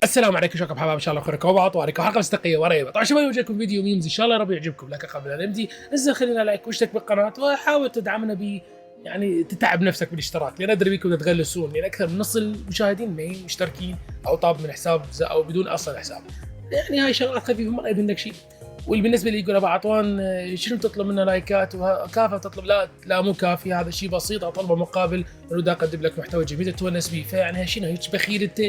السلام عليكم شكرا حبايب، ان شاء الله بخيركم وعطواركم حلقه مستقيه وريبه. طبعا شباب وجهكم فيديو ميمز ان شاء الله ربي يعجبكم، لكن قبل ان نبدي انزل خلينا لايك واشترك بالقناه وحاول تدعمنا يعني تتعب نفسك بالاشتراك، لان ادري بيكم تتغلسون، لان اكثر من نص المشاهدين ما مشتركين او طاب من حساب او بدون اصلا حساب. يعني هاي شغلات خفيفه ما يبي لك شيء. والبالنسبه اللي يقول ابو عطوان شنو تطلب منا لايكات وكافه تطلب، لا مو كافي، هذا شيء بسيط اطلبه مقابل انه دا اقدم لك محتوى جميل تتونس به. فيعني هالشيء هيك بخيل انت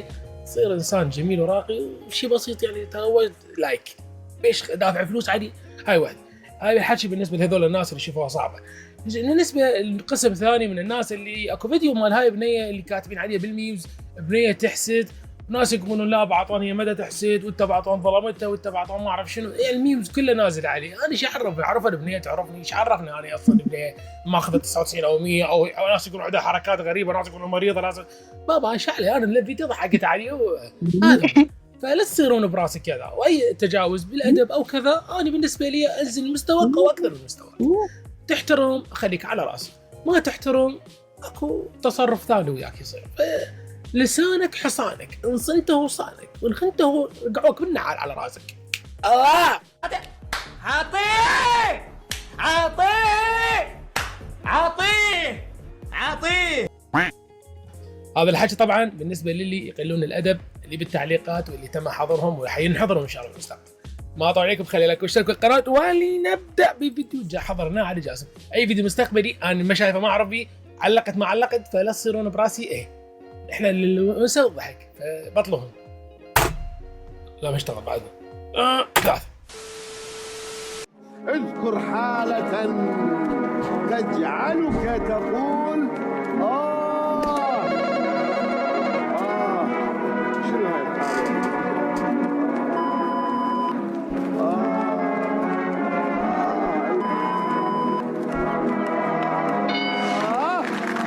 تصير انسان جميل وراقي وشيء بسيط، يعني تروج لايك ليش دافع فلوس عادي. هاي واحد، هاي الحكي بالنسبه لهذول الناس اللي يشوفوها صعبه. بالنسبه للقسم الثاني من الناس اللي اكو فيديو مال هاي بنيه اللي كاتبين عليها بالميوز بنيه تحسد، ناس يقولون لا بعطان هي مدى تحسد وانت بعطان ظلمتها وانت بعطان ما اعرف شنو، يعني الميمز كله نازل عليه. انا ايش عرف البنيه تعرفني، ايش عرفني انا اصلا بنيه ماخذ 99 او 100 او ناس يقولون عندها حركات غريبه، ناس يقولون مريضه، ناس بابا ايش علي انا الفيديو ضحكت علي هذا. فلا تصيرون براسك كذا، واي تجاوز بالادب او كذا انا بالنسبه لي انزل مستواك او اكثر من مستواك. تحترم خليك على راسي، ما تحترم اكو تصرف ثاني وياك يصير. لسانك حصانك، ان صنته صانك وان خنته رقعوك بالنعال على راسك. الله عطيه عطيه عطيه عطيه. هذا الحكي طبعا بالنسبه للي يقلون الادب اللي بالتعليقات واللي تم حظرهم وحينحظرهم ان شاء الله بالمستقبل. ما طال عليكم، خلي لايك واشتركوا القناه ولنبدا بفيديو حضرناه على جاسم. اي فيديو مستقبلي انا ما شايفه ما اعرف بيه، علقت ما علقت فلا تصيرون براسي ايه، احنا الانسى والضحك فبطلهم. لا ما اشتغل بعد. ثلاثة. اذكر حالة تجعلك تقول شنو هاي الحالة؟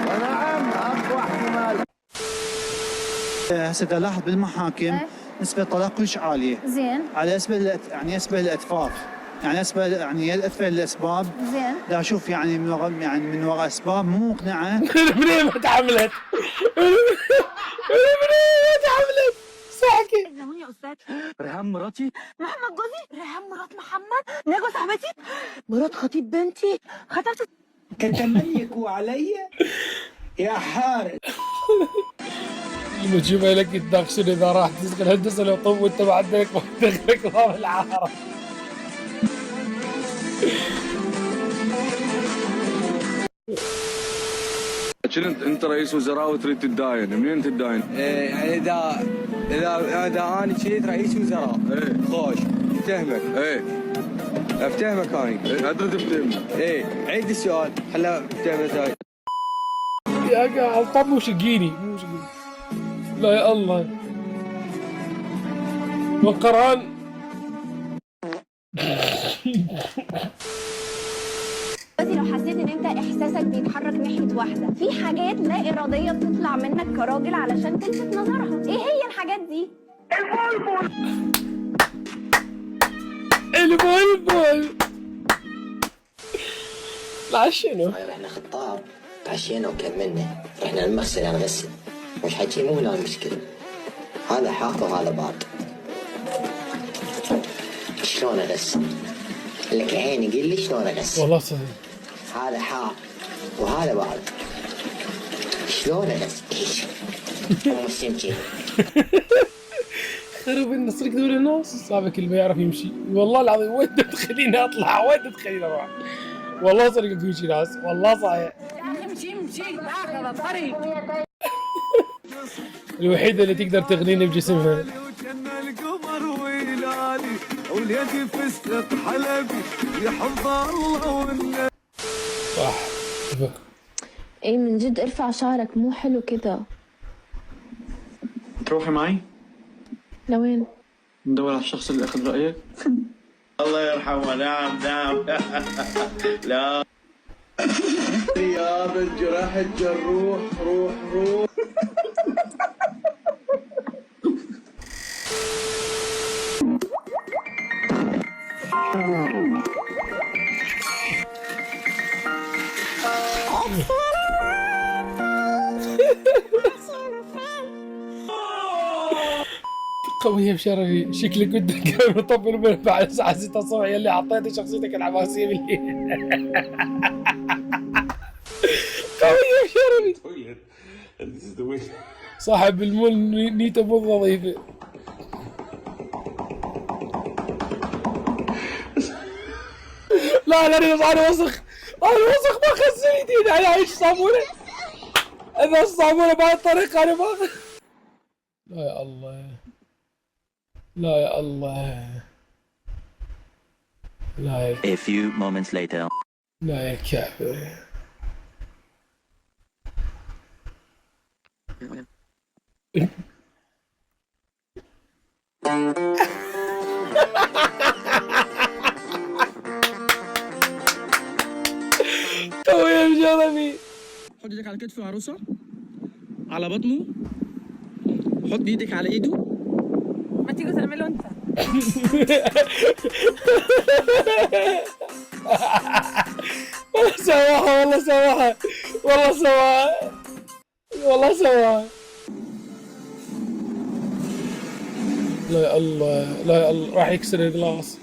ونعم اقوى احتمال. هسه الاحظ بالمحاكم نسبة الطلاق كلش عالية. زين. على يعني اسباب الاطفال، يعني اسباب يعني ادفع الاسباب. زين. لا اشوف يعني من وراء اسباب مو مقنعة. البنية ما تعاملت. البنية ما تعاملت. صحكي. زمون يا استاذ. ريهام مراتي، محمد جوزي، ريهام مرات محمد، نجوى صاحبتي، مرات خطيب بنتي، خطبت. تتملكوا علي يا حارس. لما تشوفها لك يتناقشون اذا راح تسال الهندسه لو طب وانت ما عندك ما دخلك باب العاره. انت رئيس وزراء وتريد تتداين، منين تتداين؟ يعني اذا انا شريت رئيس وزراء خوش افتهمك. افتهمك انا. ادري تفتهمني. عيد السؤال خلاه افتهمك. يا طب مو شقيني لا يا الله والقرآن. لو حسيت ان انت احساسك بيتحرك ناحيه واحده، في حاجات لا اراديه بتطلع منك كراجل علشان تلفت نظرها. ايه هي الحاجات دي؟ البلبل لا شنو؟ رحنا خطاب تعشينا وكملنا، رحنا المغسل نغسل، مش حكي مو هنا المشكلة، هذا حار وهذا بارد. شلون اغسل؟ لك عيني قل لي شلون اغسل؟ والله صدق هذا حار وهذا بارد، شلون اغسل؟ ايش؟ مسلم خرب النص ركضوا الناس صابك اللي ما يعرف يمشي. والله العظيم وين تخليني اطلع، وين تخليني اروح؟ والله صدق اكو شي ناس، والله صحيح. امشي هذا الطريق. الوحيدة اللي تقدر تغنيني بجسمها. وكان القمر ويلالي واليد فستق حلبي يحب الله والنبي. صح. ايه من جد ارفع شعرك مو حلو كذا. تروحي معي؟ لوين؟ ندور على الشخص اللي اخذ رايك. الله يرحمه. نعم لا رياض الجراح الجروح روح. قوية بشرفي، شكلك ودك مطبل من بعد الساعة 6 الصبح يلي حطيت شخصيتك العباسية بالليل. قوية بشرفي. صاحب المول نيته مو نظيفة. لا انا وسخ، انا وسخ ما خسر ايدي، انا عايش صابونة. اذا الصابونة بهاي الطريقة انا ما لا يا الله، لا يا الله، لا يا A few moments later. لا يا كعبة. قوية بشرفي. حط ايدك على كتف العروسة، على بطنه، حط ايدك على ايده. ما تيجي تعمله انت. سواها والله، سواها والله، سواها والله، سواها. لا يا الله، لا يا الله، راح يكسر الجلاس.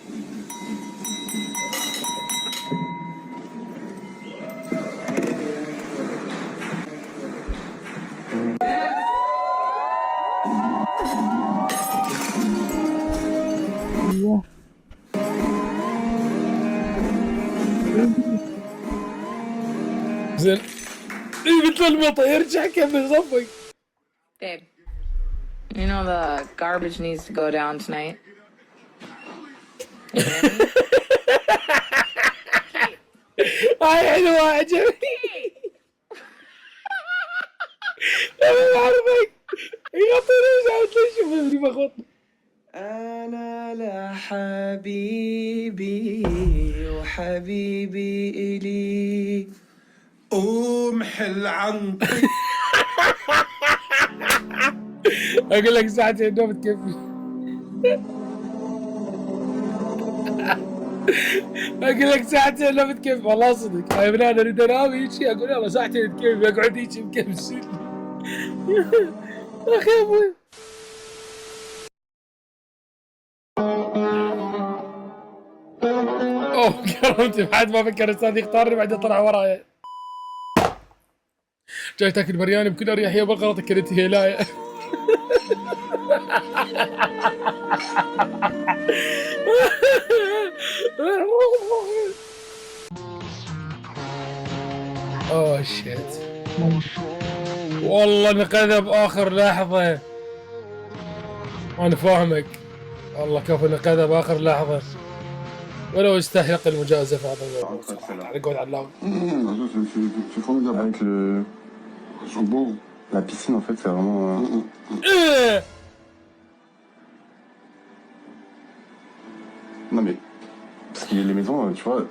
زين مثل المطر يرجع كمل صفق. Babe, you know the garbage needs to go down tonight. هاي حلوة عجبني. لا ما اعرفك يغطيني مش شوف ابني بخط. انا لحبيبي وحبيبي الي ومحل عنقي. اقول لك ساعتين نوم تكفي. اقول لك ساعتين نوم تكفي والله صدق. هاي من انا اريد انام هيجي اقول يلا ساعتين تكفي، اقعد هيجي مكبسل. اخي يا ابوي. اوه كرمتي بعد ما فكر الاستاذ يختارني بعدين طلع ورايا. جاي تاكل برياني بكل اريحيه بالغلط كنت هلايه. اوه شيت والله انقذب اخر لحظه. انا فاهمك والله كفو انقذب اخر لحظه ولو يستحق المجازفه هذا الموضوع صراحه. نقعد على اللون. C'est formidable. Avec le. Ils sont beaux. La piscine, en fait, c'est vraiment. Non, mais. Parce que les maisons, tu vois.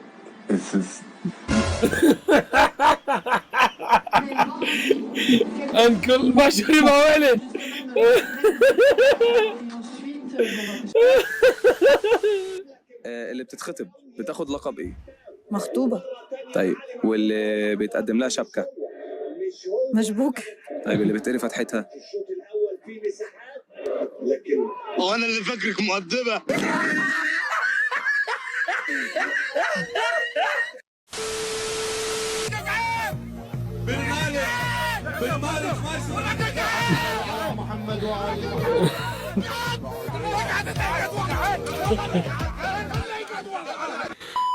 انكل ما شرب ولد. اللي بتتخطب بتاخد لقب ايه؟ مخطوبة. طيب واللي بيتقدم لها شبكة؟ مشبوكة. طيب اللي بتقري فتحتها؟ وانا اللي فاكرك مؤدبة. محمد وعلي.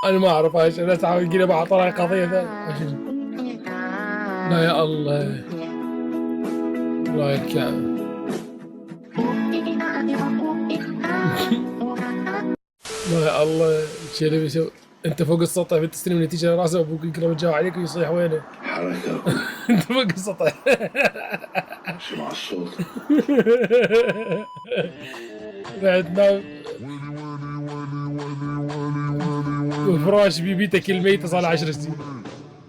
انا ما اعرف ايش انا تعال يجينا مع طلع قضيه ثانيه. لا يا الله، لا يا كعب. لا يا الله شو اللي بيسوي؟ انت فوق السطح بتستلم النتيجه راسه وابوك يقرب الجو عليك ويصيح وينه؟ حركة. انت فوق السطح. اسمع الصوت. بعد نام وفراش بيبيتك الميتة صار 10 سنين.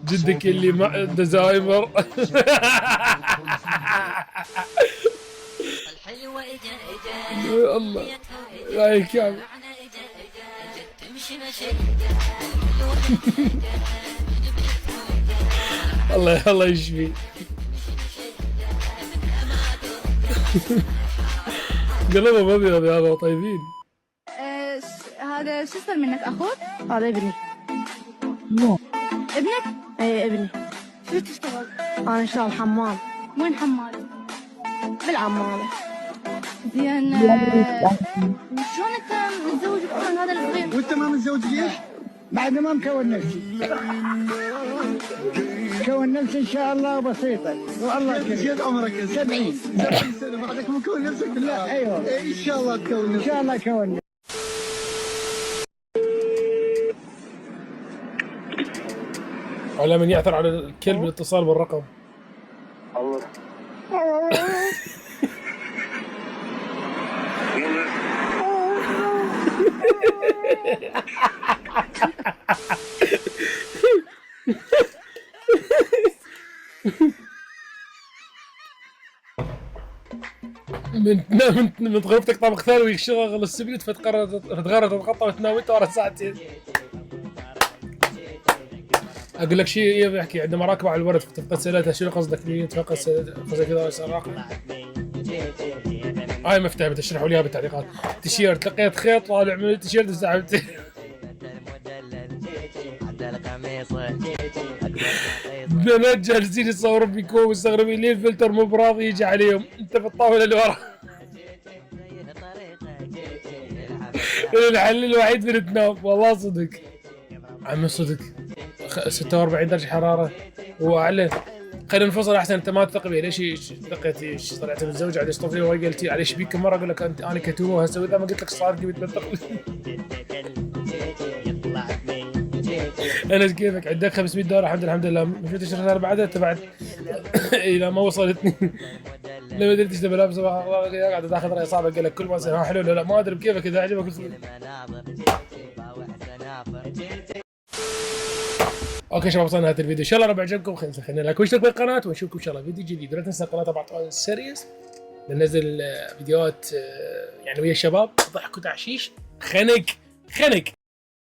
جدك اللي ما عنده زهايمر. يا الله يا كعب. الله يشفي. قلبهم ابيض يا هذا طيبين. هذا شو صار منك اخوك؟ هذا ابني. ابنك؟ ايه ابني. شو تشتغل؟ انا اشتغل حمال. وين حمال؟ بالعمالة. زين شلون انت متزوج بطفل هذا الصغير؟ وانت ما متزوج ليش؟ بعد ما مكون نفسي. كون نفسي ان شاء الله بسيطه والله كريم. قد عمرك؟ 70 سنه بعدك مكون نفسك؟ لا ايوه ان شاء الله تكون نفسك. ان شاء الله كون. على من يعثر على الكلب الاتصال بالرقم. من غرفتك طابق ثاني ويشغل السبيوت فتقرر تتغطى وتنام انت ورا ساعتين. اقول لك شيء يحكي عندما راكب على الورد فتفقد سلالتها شنو قصدك لي؟ تفقد قصدك كذا صراحه. هاي مفتاح بتشرحوا لي اياها بالتعليقات. تيشيرت لقيت خيط طالع من التيشيرت استعملته. بنات جالسين يصورون فيكم مستغربين ليه الفلتر مو براضي يجي عليهم، انت في الطاوله اللي ورا. الحل الوحيد من تنام والله صدق. عم صدق 46 درجه حراره واعلى. خلينا نفصل احسن. انت ما تثق بي ليش لقيت ايش طلعت متزوج على يصطف لي وقلت على ايش بيك مره اقول لك انت انا كتوه هسوي اذا ما قلت لك صار لي بتنطق. انا كيفك عندك 500 دولار الحمد لله. ما شفتش الرساله بعدها تبعت الى ما وصلتني. لما درت ايش تبي لابس قاعد تاخذ راي صاحبك قال لك كل ما صار حلو لا ما ادري بكيفك اذا عجبك الفيلم. اوكي شباب وصلنا لهذا الفيديو ان شاء الله ربع عجبكم. خلينا لايك واشترك بالقناه ونشوفكم ان شاء الله فيديو جديد. ولا تنسى القناه تبع طوال سيريس بننزل فيديوهات يعني ويا الشباب ضحك وتعشيش خنق.